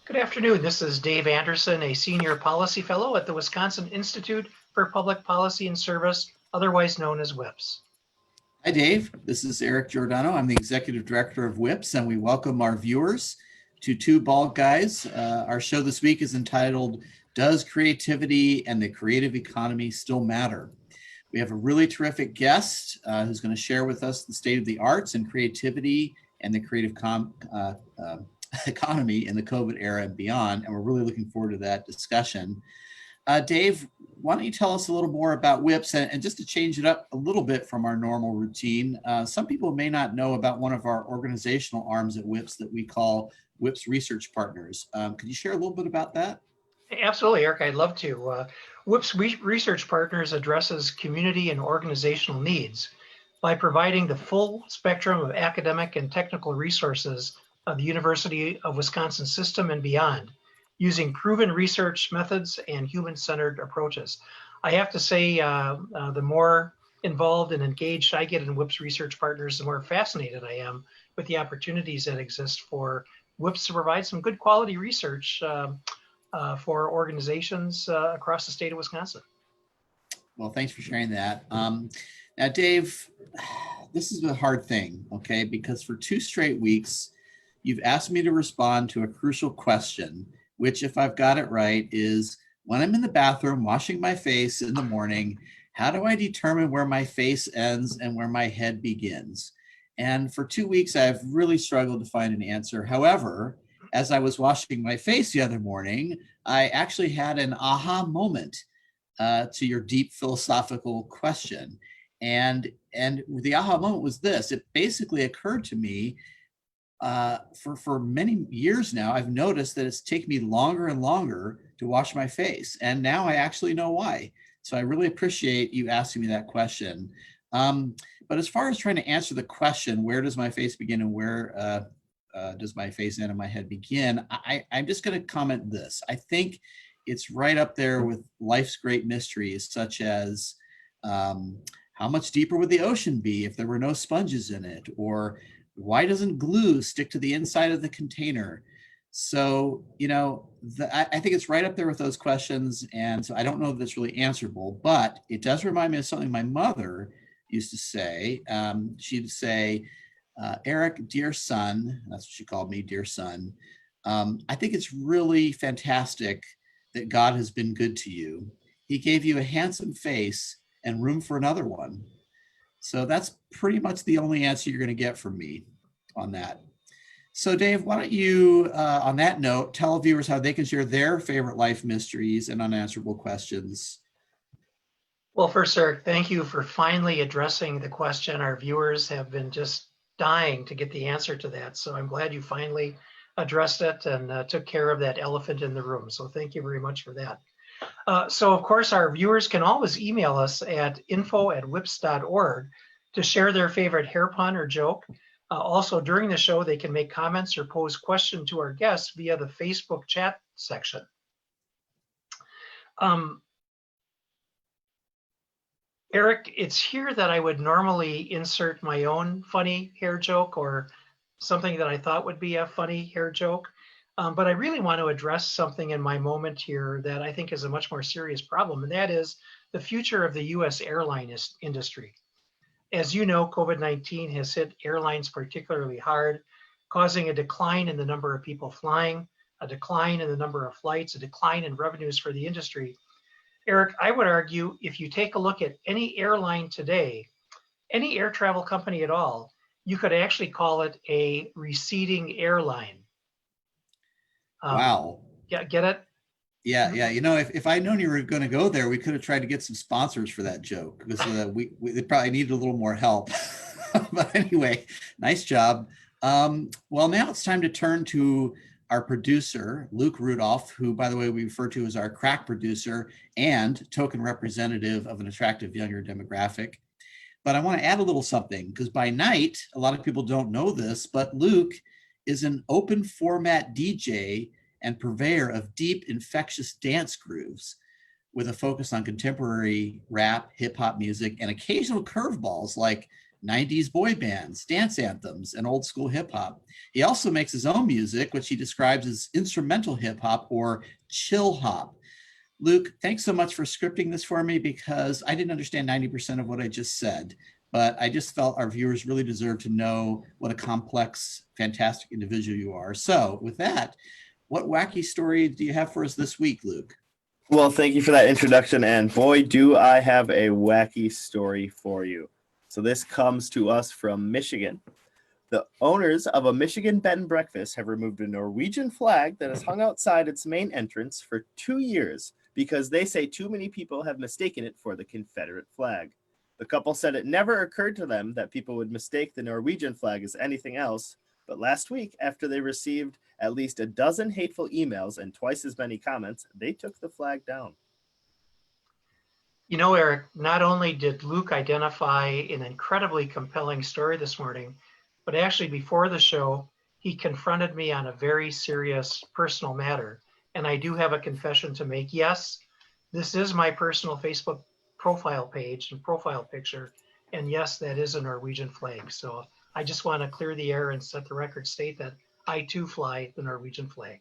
Good afternoon. This is Dave Anderson, a senior policy fellow at the Wisconsin Institute for Public Policy and Service, otherwise known as WIPS. Hi, Dave. This is Eric Giordano. I'm the executive director of WIPS, and we welcome our viewers to Two Bald Guys. Our show this week is entitled, Does Creativity and the Creative Economy Still Matter? We have a really terrific guest who's going to share with us the state of the arts and creativity and the creative economy in the COVID era and beyond, and we're really looking forward to that discussion. Dave, why don't you tell us a little more about WIPS, and just to change it up a little bit from our normal routine, some people may not know about one of our organizational arms at WIPS that we call WIPS Research Partners. Could you share a little bit about that? Absolutely, Eric. I'd love to. WIPS Research Partners addresses community and organizational needs by providing the full spectrum of academic and technical resources of the University of Wisconsin system and beyond, using proven research methods and human-centered approaches. I have to say, the more involved and engaged I get in WIPS Research Partners, the more fascinated I am with the opportunities that exist for WIPS to provide some good quality research for organizations across the state of Wisconsin. Well, thanks for sharing that. Now, Dave, this is a hard thing, okay? Because for 2 straight weeks, you've asked me to respond to a crucial question, which, if I've got it right, is when I'm in the bathroom washing my face in the morning, how do I determine where my face ends and where my head begins? And for 2 weeks, I've really struggled to find an answer. However, as I was washing my face the other morning, I actually had an aha moment to your deep philosophical question. And the aha moment was this. It basically occurred to me for many years now, I've noticed that it's taken me longer and longer to wash my face. And now I actually know why. So I really appreciate you asking me that question. But as far as trying to answer the question, where does my face begin and where does my face end and my head begin? I'm just going to comment this. I think it's right up there with life's great mysteries, such as how much deeper would the ocean be if there were no sponges in it? Or why doesn't glue stick to the inside of the container? So, I think it's right up there with those questions. And so I don't know that it's really answerable, but it does remind me of something my mother used to say. She'd say, Eric, dear son, that's what she called me, dear son, I think it's really fantastic that God has been good to you. He gave you a handsome face and room for another one. So that's pretty much the only answer you're going to get from me on that. So Dave, why don't you, on that note, tell viewers how they can share their favorite life mysteries and unanswerable questions. Well, first, Eric, thank you for finally addressing the question. Our viewers have been just dying to get the answer to that. So I'm glad you finally addressed it and took care of that elephant in the room. So thank you very much for that. So of course, our viewers can always email us at info@wips.org to share their favorite hair pun or joke. Also, during the show, they can make comments or pose questions to our guests via the Facebook chat section. Eric, it's here that I would normally insert my own funny hair joke or something that I thought would be a funny hair joke. But I really want to address something in my moment here that I think is a much more serious problem, and that is the future of the U.S. airline industry. As you know, COVID-19 has hit airlines particularly hard, causing a decline in the number of people flying, a decline in the number of flights, a decline in revenues for the industry. Eric, I would argue if you take a look at any airline today, any air travel company at all, you could actually call it a receding airline. Wow. Yeah, get it? Yeah. If I'd known you were going to go there, we could have tried to get some sponsors for that joke because they probably needed a little more help. But anyway, nice job. Well, now it's time to turn to our producer, Luke Rudolph, who, by the way, we refer to as our crack producer and token representative of an attractive younger demographic. But I want to add a little something because by night, a lot of people don't know this, but Luke is an open format DJ and purveyor of deep, infectious dance grooves with a focus on contemporary rap, hip hop music, and occasional curveballs like 90s boy bands, dance anthems, and old school hip hop. He also makes his own music, which he describes as instrumental hip hop or chill hop. Luke, thanks so much for scripting this for me because I didn't understand 90% of what I just said, but I just felt our viewers really deserve to know what a complex, fantastic individual you are. So with that, what wacky story do you have for us this week, Luke? Well, thank you for that introduction, and boy, do I have a wacky story for you. So this comes to us from Michigan. The owners of a Michigan bed and breakfast have removed a Norwegian flag that has hung outside its main entrance for 2 years because they say too many people have mistaken it for the Confederate flag. The couple said it never occurred to them that people would mistake the Norwegian flag as anything else, but last week, after they received at least a dozen hateful emails and twice as many comments, they took the flag down. You know, Eric, not only did Luke identify an incredibly compelling story this morning, but actually before the show, he confronted me on a very serious personal matter. And I do have a confession to make. Yes, this is my personal Facebook profile page and profile picture. And yes, that is a Norwegian flag. So I just want to clear the air and set the record straight that I too fly the Norwegian flag.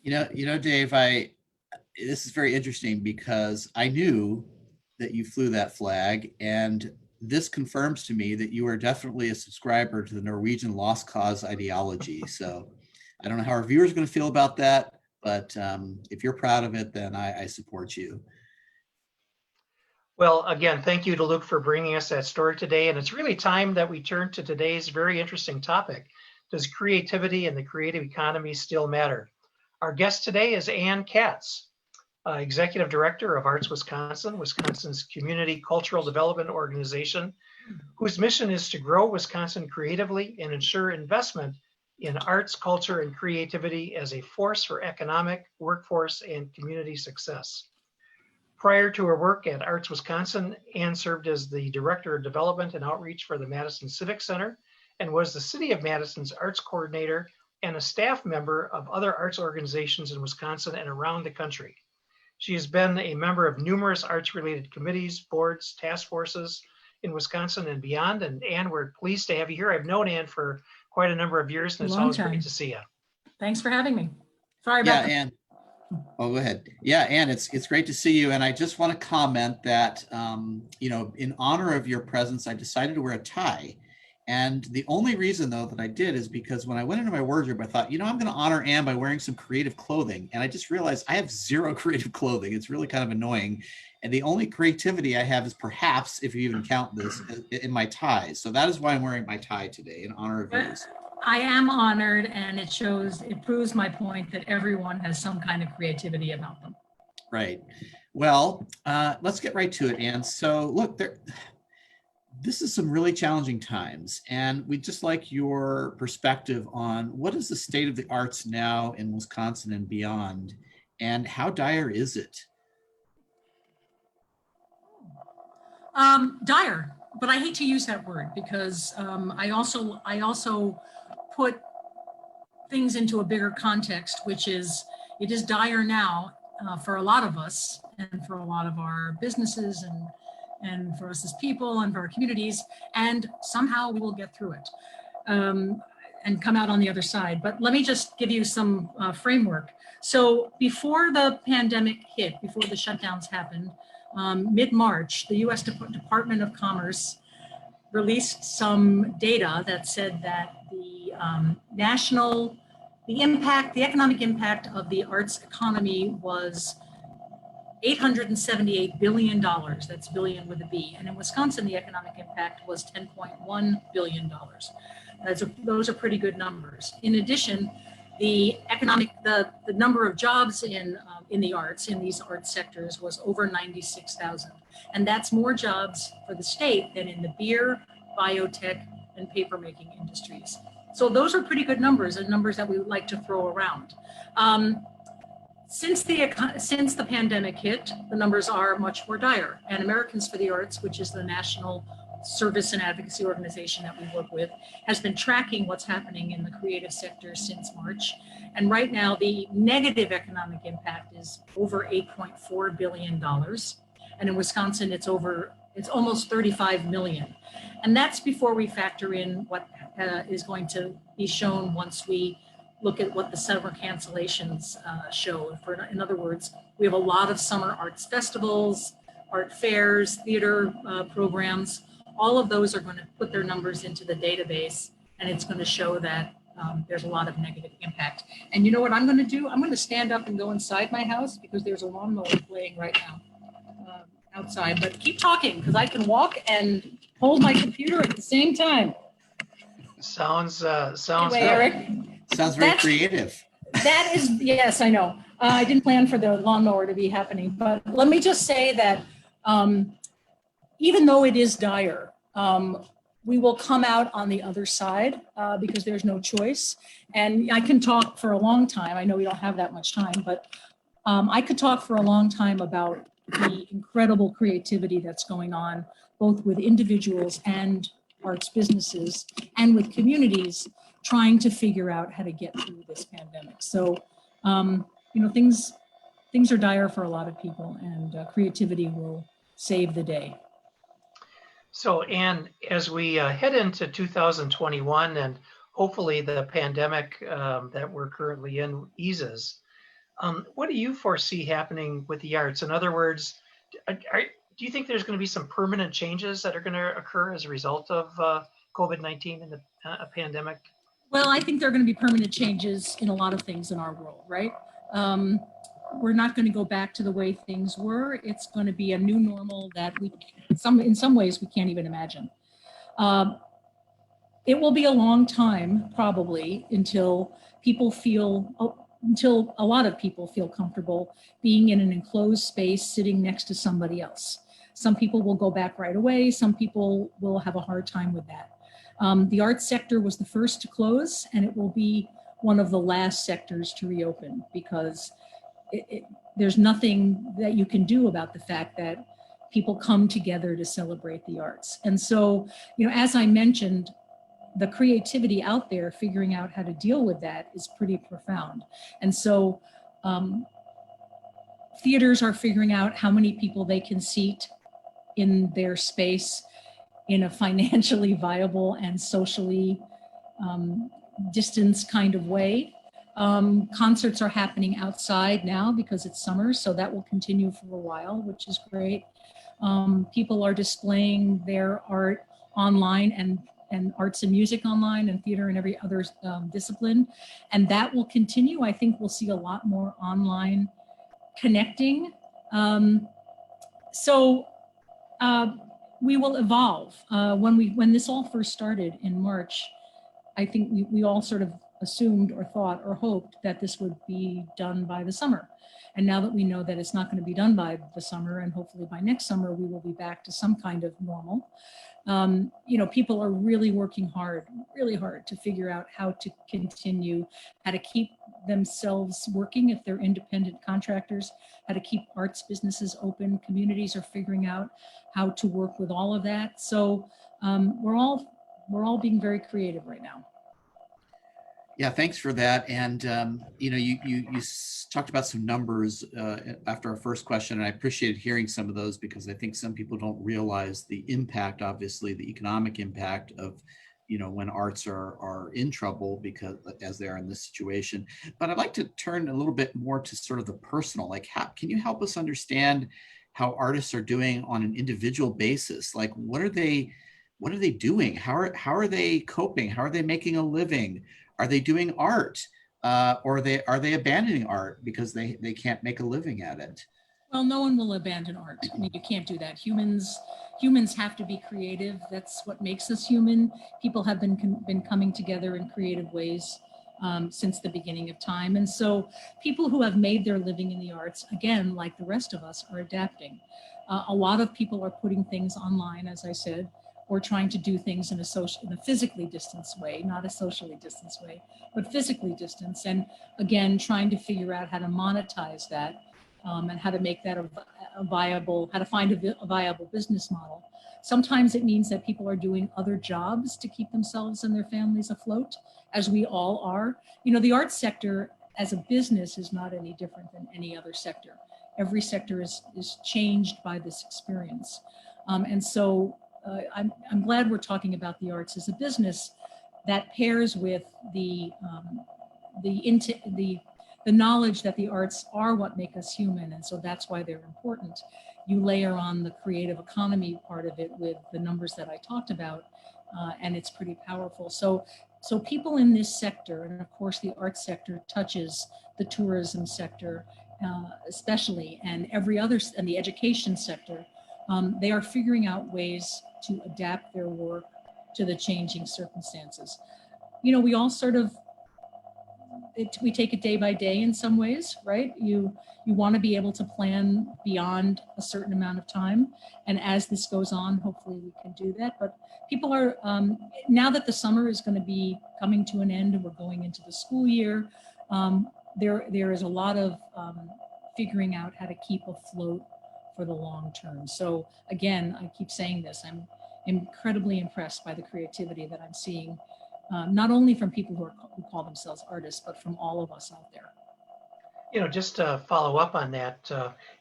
Dave, this is very interesting because I knew that you flew that flag, and this confirms to me that you are definitely a subscriber to the Norwegian lost cause ideology. So I don't know how our viewers are going to feel about that, but if you're proud of it, then I support you. Well, again, thank you to Luke for bringing us that story today. And it's really time that we turn to today's very interesting topic. Does creativity and the creative economy still matter? Our guest today is Anne Katz, Executive Director of Arts Wisconsin, Wisconsin's community cultural development organization, whose mission is to grow Wisconsin creatively and ensure investment in arts, culture, and creativity as a force for economic, workforce, and community success. Prior to her work at Arts Wisconsin, Anne served as the Director of Development and Outreach for the Madison Civic Center and was the City of Madison's Arts Coordinator and a staff member of other arts organizations in Wisconsin and around the country. She has been a member of numerous arts-related committees, boards, task forces in Wisconsin and beyond. And Anne, we're pleased to have you here. I've known Anne for quite a number of years, and it's always great to see you. Thanks for having me. Sorry about that. Anne. Oh, go ahead. Yeah, Anne, it's great to see you. And I just want to comment that, in honor of your presence, I decided to wear a tie. And the only reason, though, that I did is because when I went into my wardrobe, I thought, I'm going to honor Anne by wearing some creative clothing. And I just realized I have zero creative clothing. It's really kind of annoying. And the only creativity I have is perhaps, if you even count this, in my ties. So that is why I'm wearing my tie today in honor of you. I am honored, and it proves my point that everyone has some kind of creativity about them. Right. Well, let's get right to it, Anne. So look, this is some really challenging times, and we'd just like your perspective on what is the state of the arts now in Wisconsin and beyond, and how dire is it? Dire, but I hate to use that word because I also put things into a bigger context, which is it is dire now for a lot of us and for a lot of our businesses and for us as people and for our communities, and somehow we will get through it and come out on the other side. But let me just give you some framework. So before the pandemic hit, before the shutdowns happened, mid-March, the U.S. Department of Commerce released some data that said that the economic impact of the arts economy was $878 billion. That's billion with a B. And in Wisconsin, the economic impact was $10.1 billion. Those are pretty good numbers. In addition, the number of jobs in the arts, in these art sectors, was over 96,000. And that's more jobs for the state than in the beer, biotech, and papermaking industries. So those are pretty good numbers, and numbers that we would like to throw around. Since the pandemic hit, the numbers are much more dire. And Americans for the Arts, which is the national service and advocacy organization that we work with, has been tracking what's happening in the creative sector since March. And right now, the negative economic impact is over $8.4 billion. And in Wisconsin, it's over It's almost 35 million. And that's before we factor in what is going to be shown once we look at what the summer cancellations show. In other words, we have a lot of summer arts festivals, art fairs, theater programs. All of those are going to put their numbers into the database, and it's going to show that there's a lot of negative impact. And you know what I'm going to do? I'm going to stand up and go inside my house because there's a lawnmower playing right now outside. But keep talking because I can walk and hold my computer at the same time. Sounds Anyway, good. Eric, Sounds very creative. that is, yes, I know. I didn't plan for the lawnmower to be happening, but let me just say that even though it is dire, we will come out on the other side because there's no choice. And I can talk for a long time. I know we don't have that much time, but I could talk for a long time about the incredible creativity that's going on, both with individuals and arts businesses and with communities trying to figure out how to get through this pandemic. So, you know, things are dire for a lot of people, and creativity will save the day. So, Anne, as we head into 2021 and hopefully the pandemic that we're currently in eases, what do you foresee happening with the arts? In other words, do you think there's going to be some permanent changes that are going to occur as a result of COVID-19 and the pandemic? Well, I think there are going to be permanent changes in a lot of things in our world, right? We're not going to go back to the way things were. It's going to be a new normal that in some ways we can't even imagine. It will be a long time, probably, until a lot of people feel comfortable being in an enclosed space, sitting next to somebody else. Some people will go back right away. Some people will have a hard time with that. The arts sector was the first to close, and it will be one of the last sectors to reopen because there's nothing that you can do about the fact that people come together to celebrate the arts. And so, you know, as I mentioned, the creativity out there figuring out how to deal with that is pretty profound. And so theaters are figuring out how many people they can seat in their space in a financially viable and socially distanced kind of way. Concerts are happening outside now because it's summer, so that will continue for a while, which is great. People are displaying their art online and arts and music online and theater and every other discipline. And that will continue. I think we'll see a lot more online connecting. We will evolve. When this all first started in March, I think we all sort of assumed or thought or hoped that this would be done by the summer. And now that we know that it's not going to be done by the summer, and hopefully by next summer, we will be back to some kind of normal. You know, people are really working really hard to figure out how to continue, how to keep themselves working if they're independent contractors, how to keep arts businesses open. Communities are figuring out how to work with all of that. So we're all being very creative right now. Yeah, thanks for that. And you know, you talked about some numbers after our first question, and I appreciated hearing some of those because I think some people don't realize the impact, obviously, the economic impact of, you know, when arts are in trouble because as they are in this situation. But I'd like to turn a little bit more to sort of the personal. Like, can you help us understand how artists are doing on an individual basis? Like, what are they doing? How are they coping? How are they making a living? Are they doing art, or are they abandoning art because they can't make a living at it? Well, no one will abandon art. I mean, you can't do that. Humans have to be creative. That's what makes us human. People have been coming together in creative ways since the beginning of time. And so people who have made their living in the arts, again, like the rest of us, are adapting. A lot of people are putting things online, as I said, or trying to do things in a physically distanced way, not a socially distanced way, but physically distanced. And again, trying to figure out how to monetize that and how to make that how to find a viable business model. Sometimes it means that people are doing other jobs to keep themselves and their families afloat, as we all are. You know, the arts sector as a business is not any different than any other sector. Every sector is changed by this experience. And so I'm glad we're talking about the arts as a business that pairs with the knowledge that the arts are what make us human, and so that's why they're important. You layer on the creative economy part of it with the numbers that I talked about, and it's pretty powerful. So people in this sector, and of course the arts sector touches the tourism sector, especially, and every other, and the education sector, they are figuring out ways to adapt their work to the changing circumstances. You know, we all sort of, we take it day by day in some ways, right? You want to be able to plan beyond a certain amount of time. And as this goes on, hopefully we can do that. But people are, now that the summer is going to be coming to an end and we're going into the school year, there is a lot of figuring out how to keep afloat for the long term. So again, I keep saying this, I'm incredibly impressed by the creativity that I'm seeing, not only from people who call themselves artists, but from all of us out there. You know, just to follow up on that,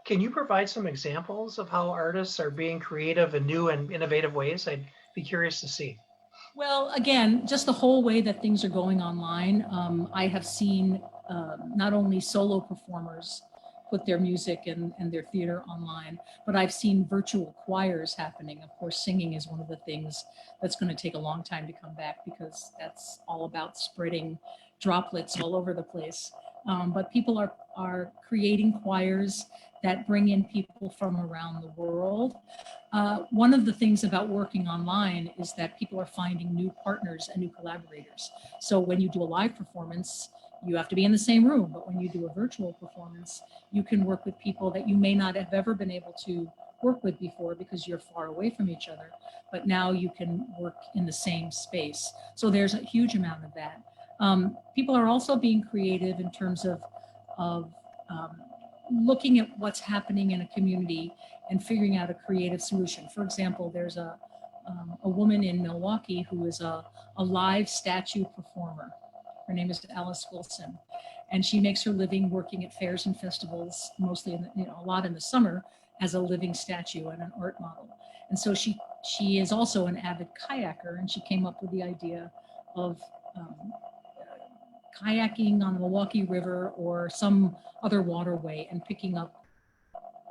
can you provide some examples of how artists are being creative in new and innovative ways? I'd be curious to see. Well, again, just the whole way that things are going online, I have seen not only solo performers put their music and their theater online, but I've seen virtual choirs happening. Of course, singing is one of the things that's going to take a long time to come back because that's all about spreading droplets all over the place. But people are creating choirs that bring in people from around the world. One of the things about working online is that people are finding new partners and new collaborators. So when you do a live performance, you have to be in the same room, but when you do a virtual performance, you can work with people that you may not have ever been able to work with before because you're far away from each other, but now you can work in the same space. So there's a huge amount of that. People are also being creative in terms of looking at what's happening in a community and figuring out a creative solution. For example, there's a woman in Milwaukee who is a live statue performer. Her name is Alice Wilson, and she makes her living working at fairs and festivals, mostly a lot in the summer, as a living statue and an art model. And so she is also an avid kayaker, and she came up with the idea of kayaking on the Milwaukee River or some other waterway and picking up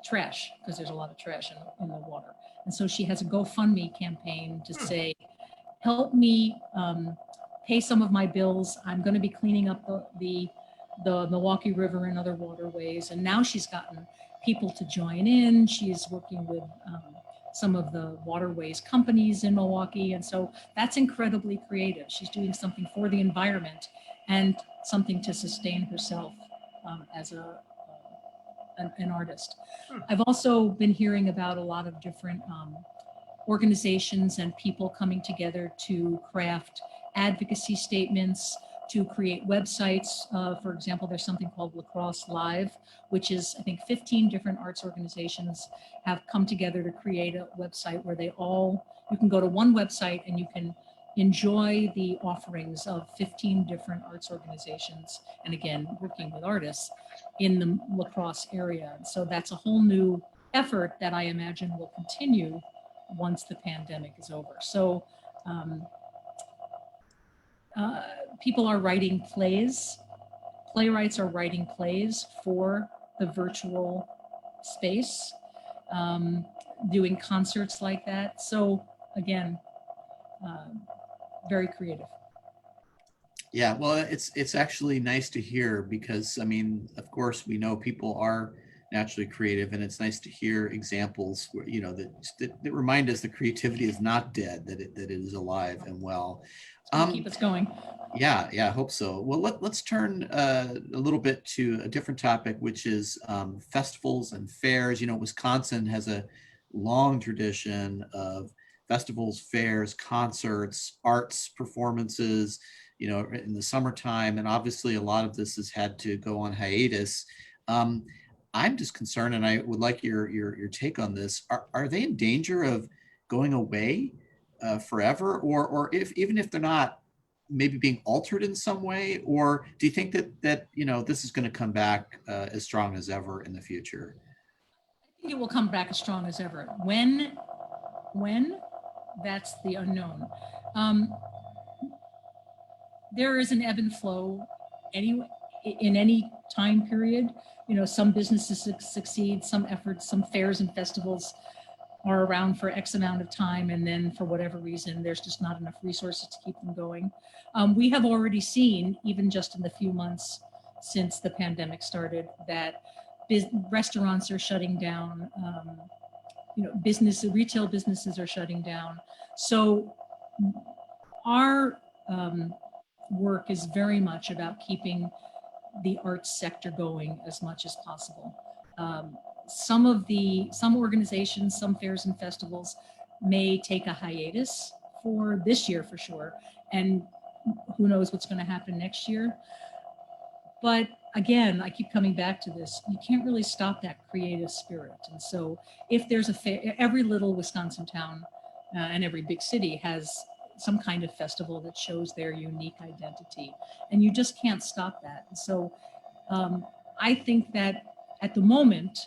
trash, because there's a lot of trash in the water. And so she has a GoFundMe campaign to say, help me pay some of my bills. I'm going to be cleaning up the Milwaukee River and other waterways. And now she's gotten people to join in. She is working with some of the waterways companies in Milwaukee. And so that's incredibly creative. She's doing something for the environment and something to sustain herself as an artist. I've also been hearing about a lot of different organizations and people coming together to craft advocacy statements, to create websites. For example, there's something called Lacrosse Live, which is, I think, 15 different arts organizations have come together to create a website where you can go to one website and you can enjoy the offerings of 15 different arts organizations, and again, working with artists in the La Crosse area. And so that's a whole new effort that I imagine will continue once the pandemic is over. So people are writing plays. Playwrights are writing plays for the virtual space, doing concerts like that. So again, very creative. Yeah, well, it's actually nice to hear because, I mean, of course, we know people are naturally creative, and it's nice to hear examples where, you know, that remind us that creativity is not dead, that it is alive and well. Keep us going. Yeah, I hope so. Well, let's turn a little bit to a different topic, which is festivals and fairs. You know, Wisconsin has a long tradition of festivals, fairs, concerts, arts performances, you know, in the summertime. And obviously a lot of this has had to go on hiatus. I'm just concerned, and I would like your take on this. Are they in danger of going away forever? Or even if they're not, maybe being altered in some way? Or do you think that you know, this is going to come back as strong as ever in the future? I think it will come back as strong as ever. When When? That's the unknown. There is an ebb and flow anyway in any time period. You know, some businesses succeed, some efforts, some fairs and festivals are around for X amount of time, and then for whatever reason, there's just not enough resources to keep them going. We have already seen, even just in the few months since the pandemic started, that restaurants are shutting down, you know, retail businesses are shutting down. So our work is very much about keeping the arts sector going as much as possible. Some organizations, some fairs and festivals may take a hiatus for this year for sure. And who knows what's going to happen next year. But again, I keep coming back to this. You can't really stop that creative spirit. And so if there's a fair, every little Wisconsin town and every big city has some kind of festival that shows their unique identity. And you just can't stop that. And so I think that at the moment,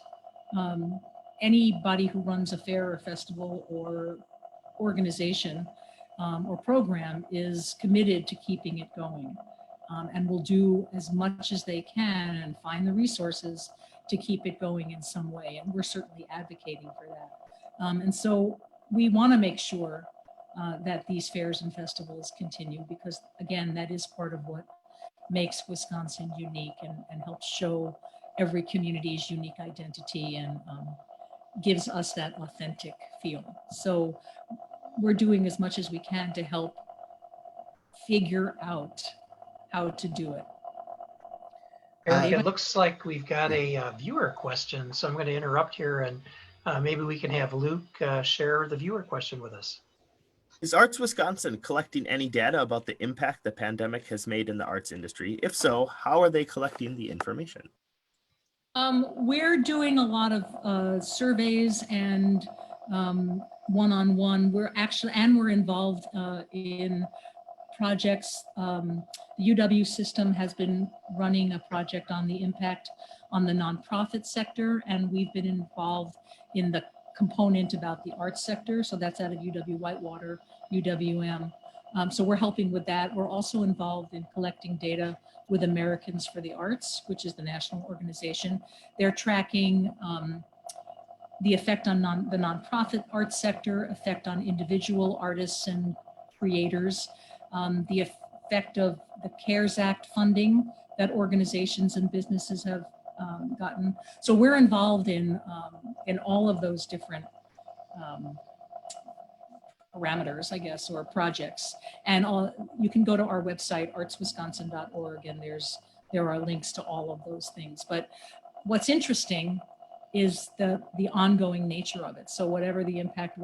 anybody who runs a fair or festival or organization or program is committed to keeping it going, and will do as much as they can and find the resources to keep it going in some way. And we're certainly advocating for that. And so we want to make sure that these fairs and festivals continue, because again, that is part of what makes Wisconsin unique and helps show every community's unique identity and gives us that authentic feel. So we're doing as much as we can to help figure out how to do it. Eric, it looks like we've got a viewer question, so I'm going to interrupt here, and maybe we can have Luke share the viewer question with us. Is Arts Wisconsin collecting any data about the impact the pandemic has made in the arts industry? If so, how are they collecting the information? We're doing a lot of surveys and one-on-one. We're involved in projects. The UW system has been running a project on the impact on the nonprofit sector, and we've been involved in the component about the arts sector. So that's out of UW Whitewater, UWM. So we're helping with that. We're also involved in collecting data with Americans for the Arts, which is the national organization. They're tracking the effect on the nonprofit arts sector, effect on individual artists and creators, the effect of the CARES Act funding that organizations and businesses have gotten. So we're involved in all of those different parameters, I guess, or projects. And you can go to our website, artswisconsin.org, and there are links to all of those things. But what's interesting is the ongoing nature of it. So whatever the impact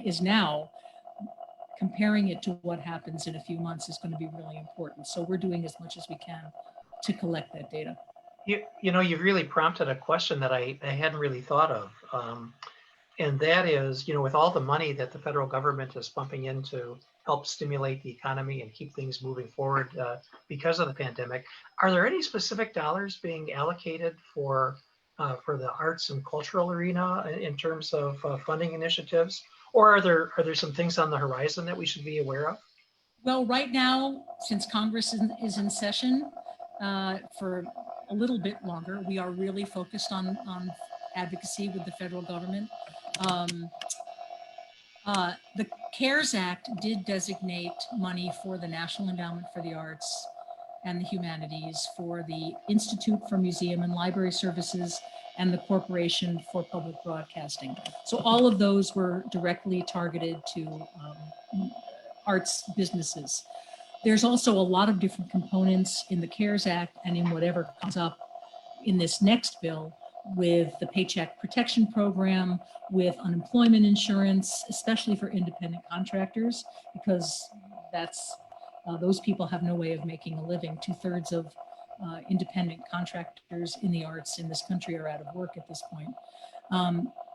is now, comparing it to what happens in a few months is going to be really important. So we're doing as much as we can to collect that data. You know, you've really prompted a question that I hadn't really thought of. And that is, you know, with all the money that the federal government is pumping in to help stimulate the economy and keep things moving forward because of the pandemic, are there any specific dollars being allocated for the arts and cultural arena in terms of funding initiatives? Or are there some things on the horizon that we should be aware of? Well, right now, since Congress is in session for a little bit longer, we are really focused on advocacy with the federal government. The CARES Act did designate money for the National Endowment for the Arts and the Humanities, for the Institute for Museum and Library Services, and the Corporation for Public Broadcasting. So all of those were directly targeted to arts businesses. There's also a lot of different components in the CARES Act and in whatever comes up in this next bill, with the Paycheck Protection Program, with unemployment insurance, especially for independent contractors, because those people have no way of making a living. 2/3 of independent contractors in the arts in this country are out of work at this point.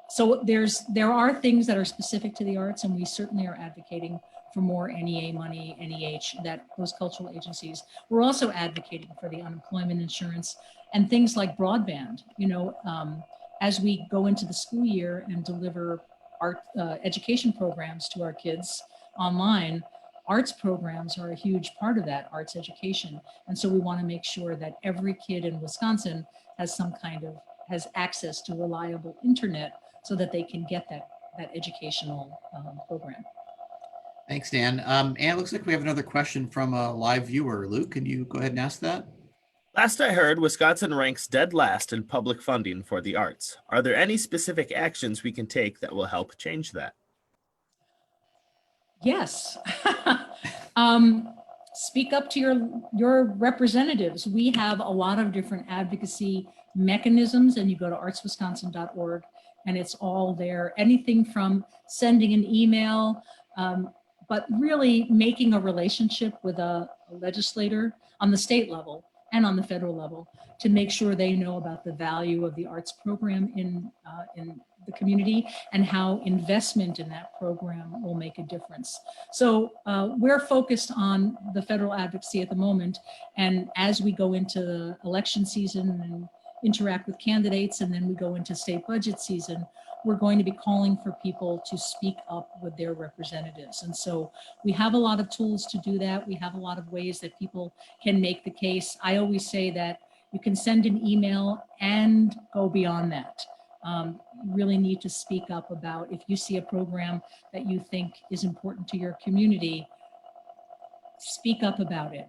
So there are things that are specific to the arts, and we certainly are advocating for more NEA money, NEH, those cultural agencies. We're also advocating for the unemployment insurance and things like broadband. You know, as we go into the school year and deliver art education programs to our kids online, arts programs are a huge part of that arts education. And so we want to make sure that every kid in Wisconsin has has access to reliable internet so that they can get that educational program. Thanks, Dan. Anne, looks like we have another question from a live viewer. Luke, can you go ahead and ask that? Last I heard, Wisconsin ranks dead last in public funding for the arts. Are there any specific actions we can take that will help change that? Yes. Speak up to your representatives. We have a lot of different advocacy mechanisms, and you go to artswisconsin.org and it's all there. Anything from sending an email, but really making a relationship with a legislator on the state level and on the federal level to make sure they know about the value of the arts program in the community and how investment in that program will make a difference. So we're focused on the federal advocacy at the moment. And as we go into the election season and interact with candidates, and then we go into state budget season, we're going to be calling for people to speak up with their representatives. And so we have a lot of tools to do that. We have a lot of ways that people can make the case. I always say that you can send an email and go beyond that. You really need to speak up about if you see a program that you think is important to your community, speak up about it,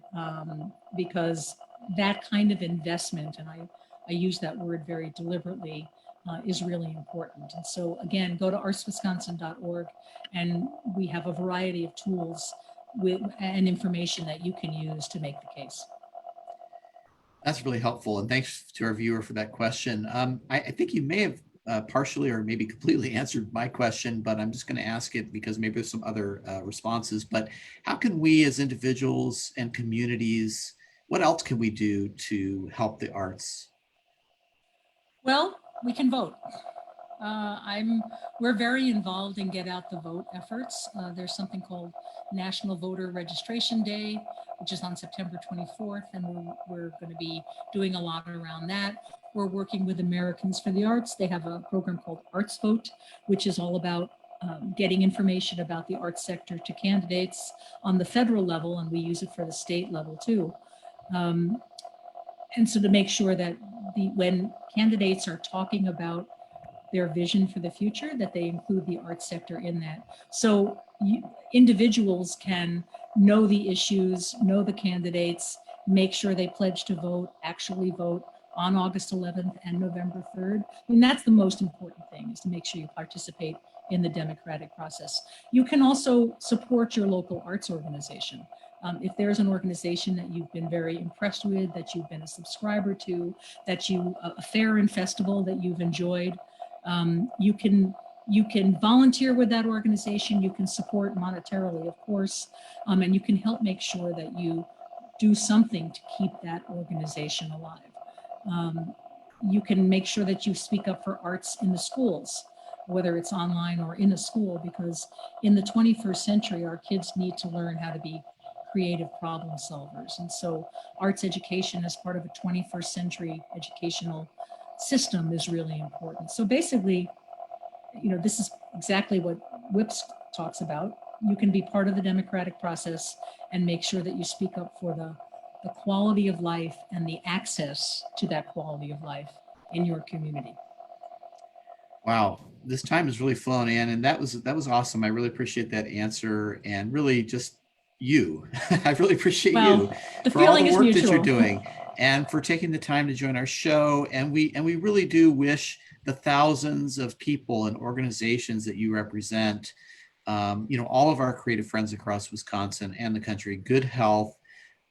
because that kind of investment, and I use that word very deliberately, is really important. And so again, go to artswisconsin.org and we have a variety of tools and information that you can use to make the case. That's really helpful. And thanks to our viewer for that question. I think you may have partially or maybe completely answered my question, but I'm just going to ask it because maybe there's some other responses. But how can we as individuals and communities, what else can we do to help the arts? Well, we can vote. We're very involved in Get Out the Vote efforts. There's something called National Voter Registration Day, which is on September 24th, and we're going to be doing a lot around that. We're working with Americans for the Arts. They have a program called Arts Vote, which is all about getting information about the arts sector to candidates on the federal level, and we use it for the state level too. And so to make sure that when candidates are talking about their vision for the future, that they include the arts sector in that. So individuals can know the issues, know the candidates, make sure they pledge to vote, actually vote on August 11th and November 3rd. I mean, that's the most important thing, is to make sure you participate in the democratic process. You can also support your local arts organization. If there's an organization that you've been very impressed with, that you've been a subscriber to, a fair and festival that you've enjoyed, you can volunteer with that organization. You can support monetarily, of course, and you can help make sure that you do something to keep that organization alive. You can make sure that you speak up for arts in the schools, whether it's online or in a school, because in the 21st century, our kids need to learn how to be creative problem solvers. And so arts education as part of a 21st century educational system is really important. So basically, this is exactly what WIPS talks about. You can be part of the democratic process and make sure that you speak up for the quality of life and the access to that quality of life in your community. Wow, this time has really flown, Anne, and that was awesome. I really appreciate that answer, and really just you. I really appreciate you for all the work that you're doing and for taking the time to join our show. And we really do wish the thousands of people and organizations that you represent, all of our creative friends across Wisconsin and the country, good health,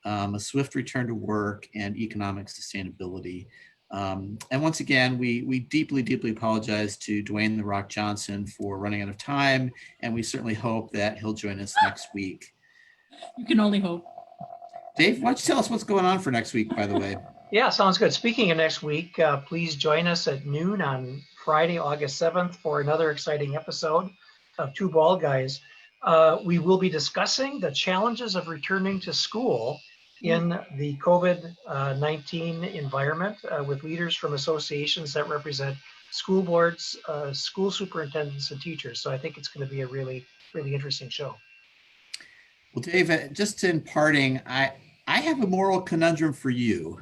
a swift return to work, and economic sustainability. And once again, we deeply, deeply apologize to Dwayne "The Rock" Johnson for running out of time, and we certainly hope that he'll join us next week. You can only hope. Dave, why don't you tell us what's going on for next week, by the way? Yeah, sounds good. Speaking of next week, please join us at noon on Friday, August 7th for another exciting episode of Two Bald Guys. We will be discussing the challenges of returning to school in the COVID-19 environment with leaders from associations that represent school boards, school superintendents, and teachers. So I think it's going to be a really, really interesting show. Well, Dave, just in parting, I have a moral conundrum for you.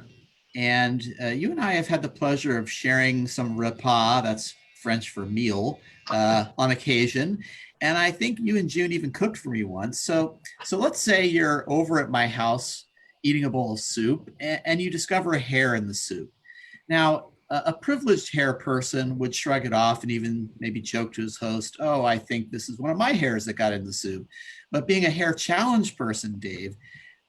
And you and I have had the pleasure of sharing some repas, that's French for meal, on occasion. And I think you and June even cooked for me once. So let's say you're over at my house eating a bowl of soup and you discover a hair in the soup. Now, a privileged hair person would shrug it off and even maybe joke to his host, oh, I think this is one of my hairs that got in the soup. But being a hair challenged person, Dave,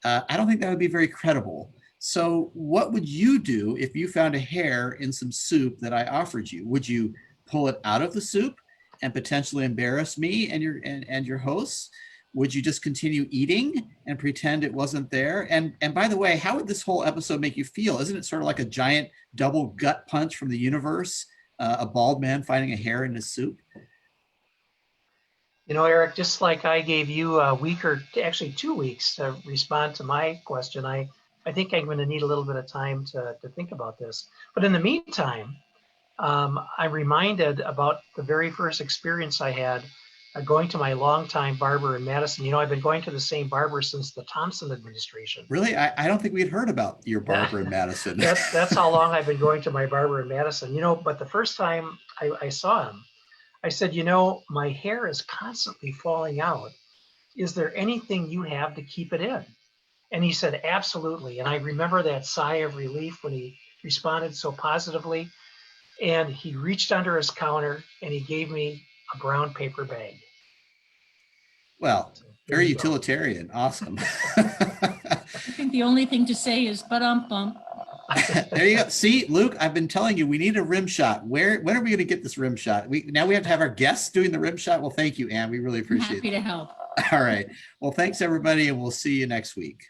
I don't think that would be very credible. So what would you do if you found a hair in some soup that I offered you? Would you pull it out of the soup and potentially embarrass me and your hosts? Would you just continue eating and pretend it wasn't there? And by the way, how would this whole episode make you feel? Isn't it sort of like a giant double gut punch from the universe? A bald man finding a hair in his soup? You know, Eric, just like I gave you a week or actually 2 weeks to respond to my question, I think I'm going to need a little bit of time to think about this. But in the meantime, I'm reminded about the very first experience I had going to my longtime barber in Madison. You know, I've been going to the same barber since the Thompson administration. Really? I don't think we had heard about your barber in Madison. That's how long I've been going to my barber in Madison. You know, but the first time I saw him, I said, you know, my hair is constantly falling out. Is there anything you have to keep it in? And he said, absolutely. And I remember that sigh of relief when he responded so positively. And he reached under his counter and he gave me a brown paper bag. Well, very utilitarian. Awesome. I think the only thing to say is bump. There you go. See, Luke, I've been telling you we need a rim shot. When are we going to get this rim shot? Now we have to have our guests doing the rim shot. Well, thank you, Anne. We really appreciate it. Happy to help. All right. Well, thanks everybody, and we'll see you next week.